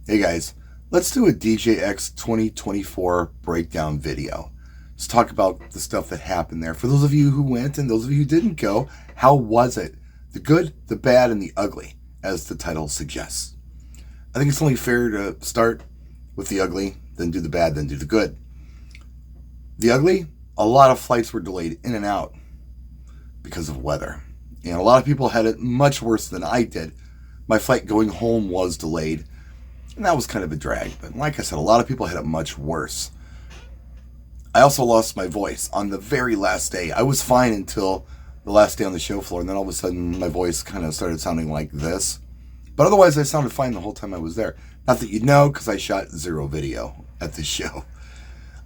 Hey guys, let's do a DJX 2024 breakdown video. Let's talk about the stuff that happened there. For those of you who went and those of you who didn't go, how was it? The good, the bad, and the ugly, as the title suggests. I think it's only fair to start with the ugly, then do the bad, then do the good. The ugly, a lot of flights were delayed in and out because of weather. And a lot of people had it much worse than I did. My flight going home was delayed. And that was kind of a drag. But like I said, a lot of people had it much worse. I also lost my voice on the very last day. I was fine until the last day on the show floor. And then all of a sudden, my voice kind of started sounding like this. But otherwise, I sounded fine the whole time I was there. Not that you'd know, because I shot 0 video at this show.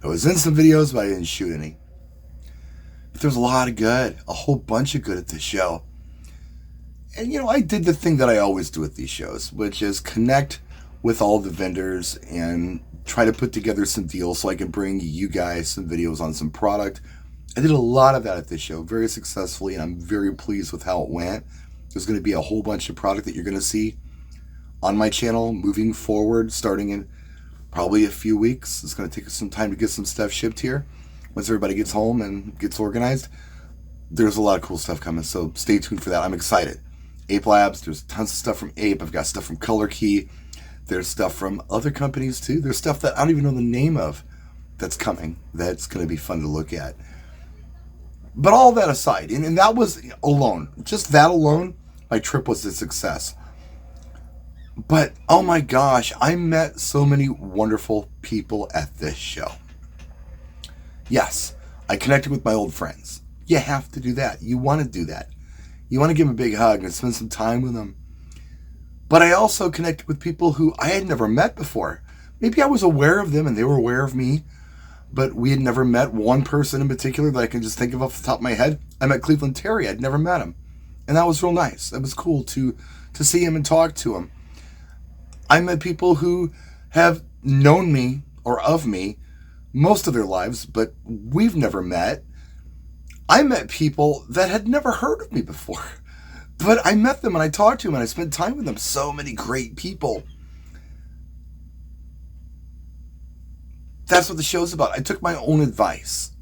I was in some videos, but I didn't shoot any. But there's a lot of good. A whole bunch of good at this show. And, I did the thing that I always do at these shows, which is connect with all the vendors and try to put together some deals so I can bring you guys some videos on some product. I did a lot of that at this show very successfully, and I'm very pleased with how it went. There's going to be a whole bunch of product that you're going to see on my channel moving forward, starting in probably a few weeks. It's going to take us some time to get some stuff shipped here. Once everybody gets home and gets organized, there's a lot of cool stuff coming, so stay tuned for that. I'm excited. Ape Labs, there's tons of stuff from Ape. I've got stuff from Color Key. There's stuff from other companies too. There's stuff that I don't even know the name of that's coming. That's going to be fun to look at. But all that aside, and that was alone, just that alone, my trip was a success. But oh my gosh, I met so many wonderful people at this show. Yes, I connected with my old friends. You have to do that. You want to do that. You want to give them a big hug and spend some time with them. But I also connected with people who I had never met before. Maybe I was aware of them and they were aware of me, but we had never met. One person in particular that I can just think of off the top of my head, I met Cleveland Terry. I'd never met him. And that was real nice. It was cool to see him and talk to him. I met people who have known me or of me most of their lives, but we've never met. I met people that had never heard of me before. But I met them and I talked to them and I spent time with them. So many great people. That's what the show's about. I took my own advice.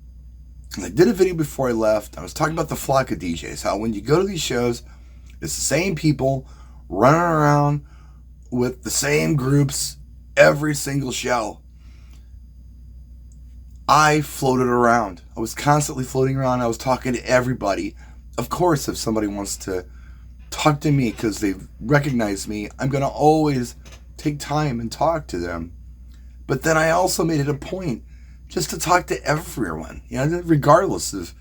And I did a video before I left. I was talking about the flock of DJs. How when you go to these shows, it's the same people running around with the same groups every single show. I floated around. I was constantly floating around. I was talking to everybody. Of course, if somebody wants to talk to me because they've recognized me, I'm going to always take time and talk to them. But then I also made it a point just to talk to everyone, regardless of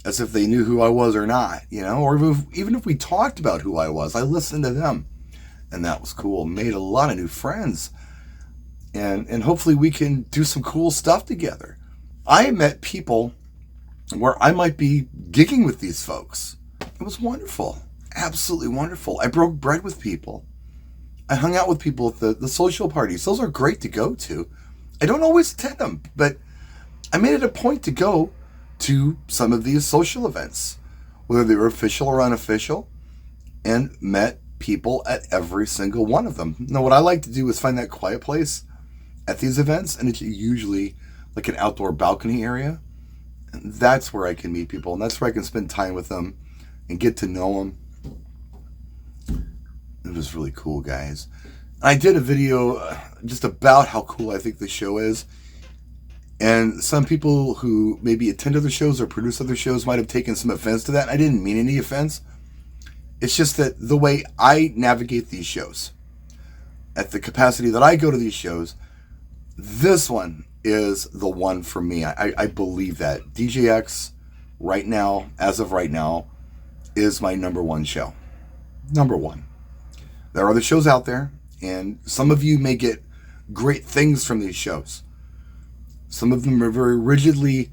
as if they knew who I was or not, or even if we talked about who I was, I listened to them. And that was cool. Made a lot of new friends. And hopefully we can do some cool stuff together. I met people where I might be gigging with these folks. It was wonderful. Absolutely wonderful. I broke bread with people. I hung out with people at the social parties. Those are great to go to. I don't always attend them, but I made it a point to go to some of these social events, whether they were official or unofficial, and met people at every single one of them. Now, what I like to do is find that quiet place at these events, and it's usually like an outdoor balcony area. And that's where I can meet people, and that's where I can spend time with them and get to know them. It was really cool, guys. I did a video just about how cool I think the show is. And some people who maybe attend other shows or produce other shows might have taken some offense to that. I didn't mean any offense. It's just that the way I navigate these shows, at the capacity that I go to these shows, this one is the one for me. I believe that. DJX, right now, as of right now, is my number one show. Number one. There are other shows out there, and some of you may get great things from these shows. Some of them are very rigidly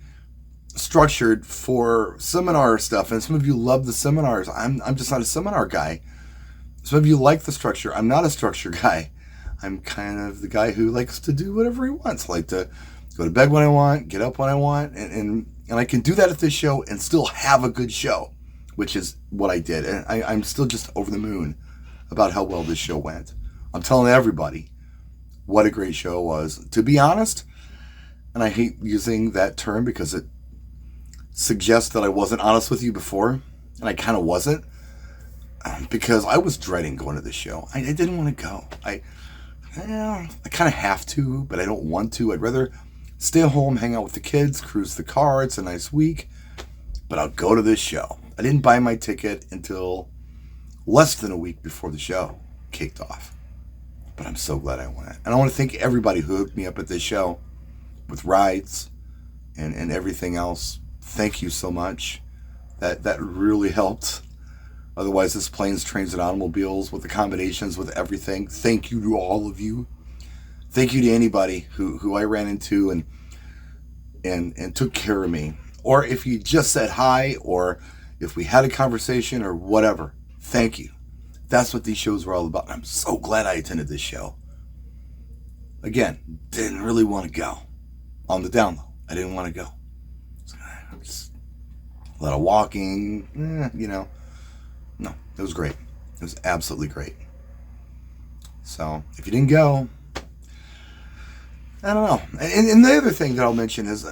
structured for seminar stuff, and some of you love the seminars. I'm just not a seminar guy. Some of you like the structure. I'm not a structure guy. I'm kind of the guy who likes to do whatever he wants. I like to go to bed when I want, get up when I want, and I can do that at this show and still have a good show, which is what I did. And I'm still just over the moon about how well this show went. I'm telling everybody, what a great show it was. To be honest, and I hate using that term because it suggests that I wasn't honest with you before, and I kind of wasn't, because I was dreading going to this show. I didn't want to go. I kind of have to, but I don't want to. I'd rather stay home, hang out with the kids, cruise the car. It's a nice week, but I'll go to this show. I didn't buy my ticket until less than a week before the show kicked off, but I'm so glad I went. And I want to thank everybody who hooked me up at this show with rides and everything else. Thank you so much. That really helped. Otherwise, this planes, trains, and automobiles with the combinations, with everything. Thank you to all of you. Thank you to anybody who I ran into and took care of me. Or if you just said hi, or if we had a conversation or whatever. Thank you. That's what these shows were all about. And I'm so glad I attended this show. Again, didn't really want to go. On the down low, I didn't want to go. Just a lot of walking, No, it was great. It was absolutely great. So, if you didn't go, I don't know. And the other thing that I'll mention is,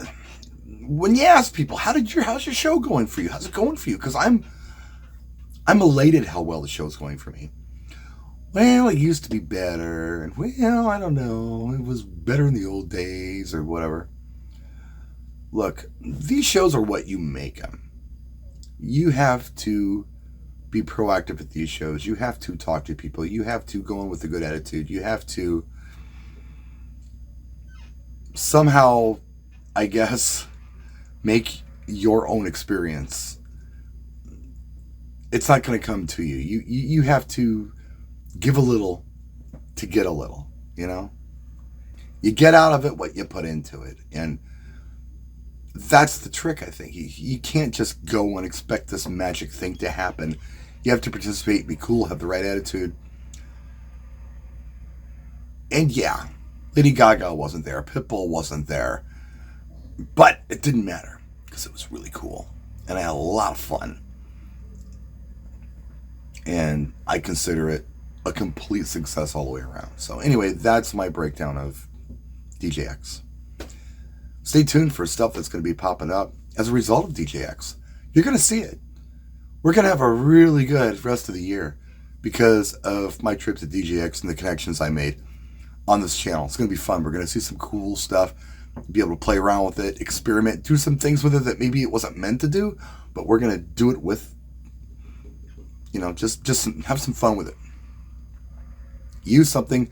when you ask people, how's your show going for you? How's it going for you? Because I'm elated how well the show's going for me. Well, it used to be better, and well, I don't know, it was better in the old days, or whatever. Look, these shows are what you make them. You have to be proactive at these shows. You have to talk to people. You have to go in with a good attitude. You have to somehow, I guess, make your own experience. It's not going to come to you. You have to give a little to get a little, You get out of it what you put into it. And that's the trick, I think. You can't just go and expect this magic thing to happen. You have to participate, be cool, have the right attitude. And yeah, Lady Gaga wasn't there. Pitbull wasn't there. But it didn't matter, because it was really cool. And I had a lot of fun. And I consider it a complete success all the way around. So anyway, that's my breakdown of DJX. Stay tuned for stuff that's going to be popping up as a result of DJX. You're going to see it. We're going to have a really good rest of the year because of my trip to DJX and the connections I made on this channel. It's going to be fun. We're going to see some cool stuff, be able to play around with it, experiment, do some things with it that maybe it wasn't meant to do, but we're going to do it with, just have some fun with it. Use something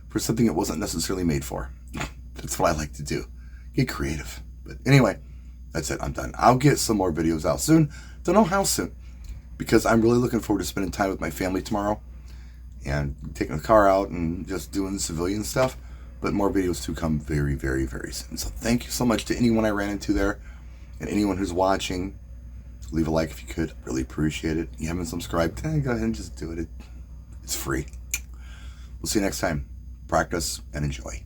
for something it wasn't necessarily made for. That's what I like to do. Get creative. But anyway, that's it. I'm done. I'll get some more videos out soon. Don't know how soon, because I'm really looking forward to spending time with my family tomorrow and taking the car out and just doing civilian stuff. But more videos to come very, very, very soon. So thank you so much to anyone I ran into there and anyone who's watching. Leave a like if you could. Really appreciate it. If you haven't subscribed, go ahead and just do it. It's free. We'll see you next time. Practice and enjoy.